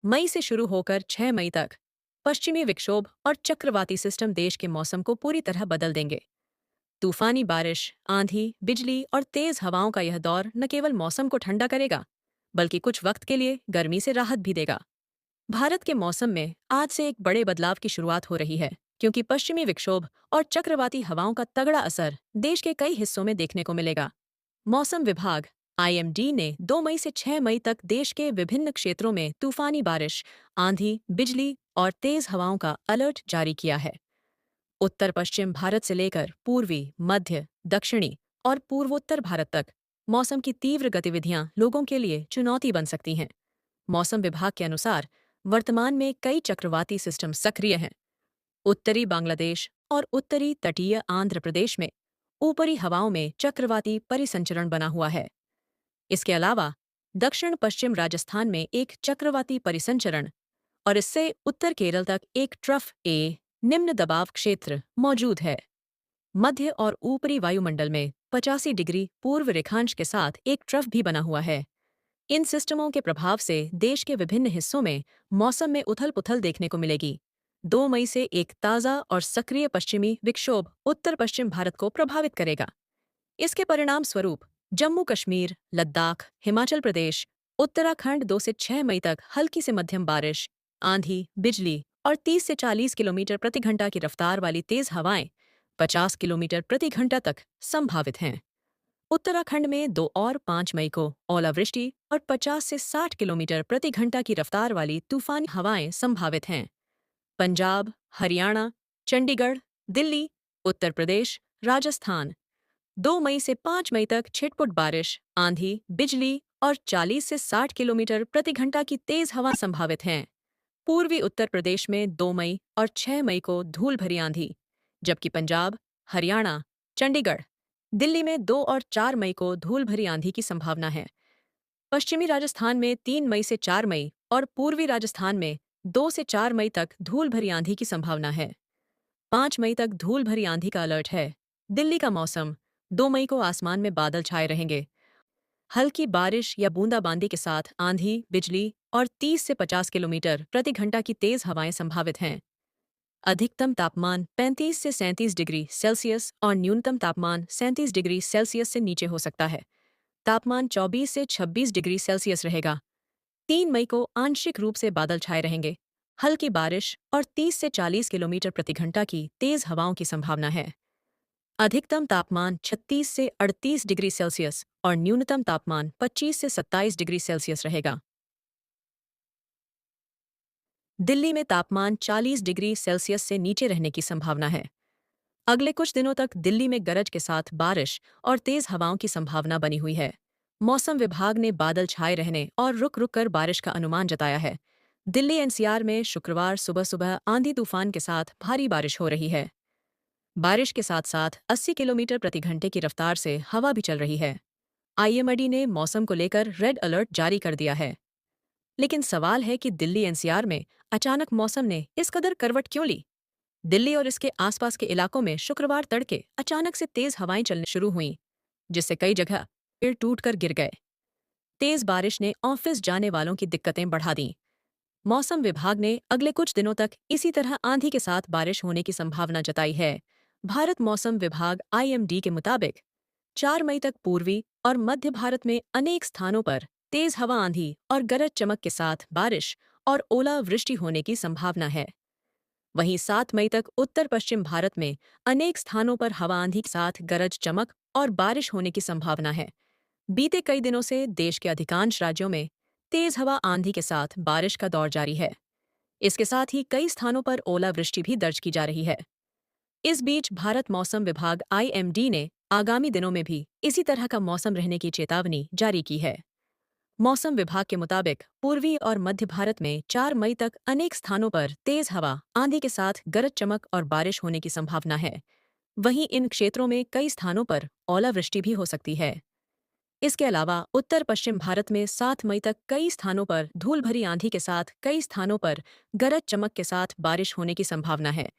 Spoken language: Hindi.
मई से शुरू होकर 6 मई तक पश्चिमी विक्षोभ और चक्रवाती सिस्टम देश के मौसम को पूरी तरह बदल देंगे। तूफानी बारिश, आंधी, बिजली और तेज हवाओं का यह दौर न केवल मौसम को ठंडा करेगा, बल्कि कुछ वक्त के लिए गर्मी से राहत भी देगा। भारत के मौसम में आज से एक बड़े बदलाव की शुरुआत हो रही है, क्योंकि पश्चिमी विक्षोभ और चक्रवाती हवाओं का तगड़ा असर देश के कई हिस्सों में देखने को मिलेगा। मौसम विभाग आईएमडी ने 2 मई से 6 मई तक देश के विभिन्न क्षेत्रों में तूफानी बारिश, आंधी, बिजली और तेज हवाओं का अलर्ट जारी किया है। उत्तर पश्चिम भारत से लेकर पूर्वी, मध्य, दक्षिणी और पूर्वोत्तर भारत तक मौसम की तीव्र गतिविधियां लोगों के लिए चुनौती बन सकती हैं। मौसम विभाग के अनुसार वर्तमान में कई चक्रवाती सिस्टम सक्रिय हैं। उत्तरी बांग्लादेश और उत्तरी तटीय आंध्र प्रदेश में ऊपरी हवाओं में चक्रवाती परिसंचरण बना हुआ है। इसके अलावा दक्षिण पश्चिम राजस्थान में एक चक्रवाती परिसंचरण और इससे उत्तर केरल तक एक ट्रफ ए निम्न दबाव क्षेत्र मौजूद है। मध्य और ऊपरी वायुमंडल में 85 डिग्री पूर्व रेखांश के साथ एक ट्रफ भी बना हुआ है। इन सिस्टमों के प्रभाव से देश के विभिन्न हिस्सों में मौसम में उथल-पुथल देखने को मिलेगी। 2 मई से एक ताज़ा और सक्रिय पश्चिमी विक्षोभ उत्तर पश्चिम भारत को प्रभावित करेगा। इसके परिणाम स्वरूप जम्मू कश्मीर, लद्दाख, हिमाचल प्रदेश, उत्तराखंड 2 से 6 मई तक हल्की से मध्यम बारिश, आंधी, बिजली और 30 से 40 किलोमीटर प्रति घंटा की रफ्तार वाली तेज हवाएं 50 किलोमीटर प्रति घंटा तक संभावित हैं। उत्तराखंड में 2 और 5 मई को ओलावृष्टि और 50 से 60 किलोमीटर प्रति घंटा की रफ्तार वाली तूफानी हवाएं संभावित हैं। पंजाब, हरियाणा, चंडीगढ़, दिल्ली, उत्तर प्रदेश, राजस्थान 2 मई से 5 मई तक छिटपुट बारिश, आंधी, बिजली और 40 से 60 किलोमीटर प्रति घंटा की तेज हवा संभावित हैं। पूर्वी उत्तर प्रदेश में 2 मई और 6 मई को धूल भरी आंधी, जबकि पंजाब, हरियाणा, चंडीगढ़, दिल्ली में 2 और 4 मई को धूल भरी आंधी की संभावना है। पश्चिमी राजस्थान में 3 मई से 4 मई और पूर्वी राजस्थान में 2 से 4 मई तक धूल भरी आंधी की संभावना है। 5 मई तक धूल भरी आंधी का अलर्ट है। दिल्ली का मौसम 2 मई को आसमान में बादल छाए रहेंगे। हल्की बारिश या बूंदाबांदी के साथ आंधी, बिजली और 30 से 50 किलोमीटर प्रति घंटा की तेज हवाएं संभावित हैं। अधिकतम तापमान 35 से 37 डिग्री सेल्सियस और न्यूनतम तापमान 37 डिग्री सेल्सियस से नीचे हो सकता है। तापमान 24 से 26 डिग्री सेल्सियस रहेगा। 3 मई को आंशिक रूप से बादल छाए रहेंगे। हल्की बारिश और 30 से 40 किलोमीटर प्रति घंटा की तेज हवाओं की संभावना है। अधिकतम तापमान 36 से 38 डिग्री सेल्सियस और न्यूनतम तापमान 25 से 27 डिग्री सेल्सियस रहेगा। दिल्ली में तापमान 40 डिग्री सेल्सियस से नीचे रहने की संभावना है। अगले कुछ दिनों तक दिल्ली में गरज के साथ बारिश और तेज हवाओं की संभावना बनी हुई है। मौसम विभाग ने बादल छाए रहने और रुक रुक कर बारिश का अनुमान जताया है। दिल्ली एनसीआर में शुक्रवार सुबह सुबह आंधी तूफान के साथ भारी बारिश हो रही है। बारिश के साथ साथ 80 किलोमीटर प्रति घंटे की रफ्तार से हवा भी चल रही है। आईएमडी ने मौसम को लेकर रेड अलर्ट जारी कर दिया है। लेकिन सवाल है कि दिल्ली एनसीआर में अचानक मौसम ने इस कदर करवट क्यों ली? दिल्ली और इसके आसपास के इलाकों में शुक्रवार तड़के अचानक से तेज हवाएं चलने शुरू हुईं, जिससे कई जगह पेड़ टूटकर गिर गए। तेज बारिश ने ऑफिस जाने वालों की दिक्कतें बढ़ा दीं। मौसम विभाग ने अगले कुछ दिनों तक इसी तरह आंधी के साथ बारिश होने की संभावना जताई है। भारत मौसम विभाग आईएमडी के मुताबिक 4 मई तक पूर्वी और मध्य भारत में अनेक स्थानों पर तेज हवा, आंधी और गरज चमक के साथ बारिश और ओलावृष्टि होने की संभावना है। वहीं 7 मई तक उत्तर पश्चिम भारत में अनेक स्थानों पर हवा, आंधी के साथ गरज चमक और बारिश होने की संभावना है। बीते कई दिनों से देश के अधिकांश राज्यों में तेज हवा, आंधी के साथ बारिश का दौर जारी है। इसके साथ ही कई स्थानों पर ओलावृष्टि भी दर्ज की जा रही है। इस बीच भारत मौसम विभाग आईएमडी ने आगामी दिनों में भी इसी तरह का मौसम रहने की चेतावनी जारी की है। मौसम विभाग के मुताबिक पूर्वी और मध्य भारत में 4 मई तक अनेक स्थानों पर तेज हवा, आंधी के साथ गरज चमक और बारिश होने की संभावना है। वहीं इन क्षेत्रों में कई स्थानों पर ओलावृष्टि भी हो सकती है। इसके अलावा उत्तर पश्चिम भारत में 7 मई तक कई स्थानों पर धूल भरी आंधी के साथ कई स्थानों पर गरज चमक के साथ बारिश होने की संभावना है।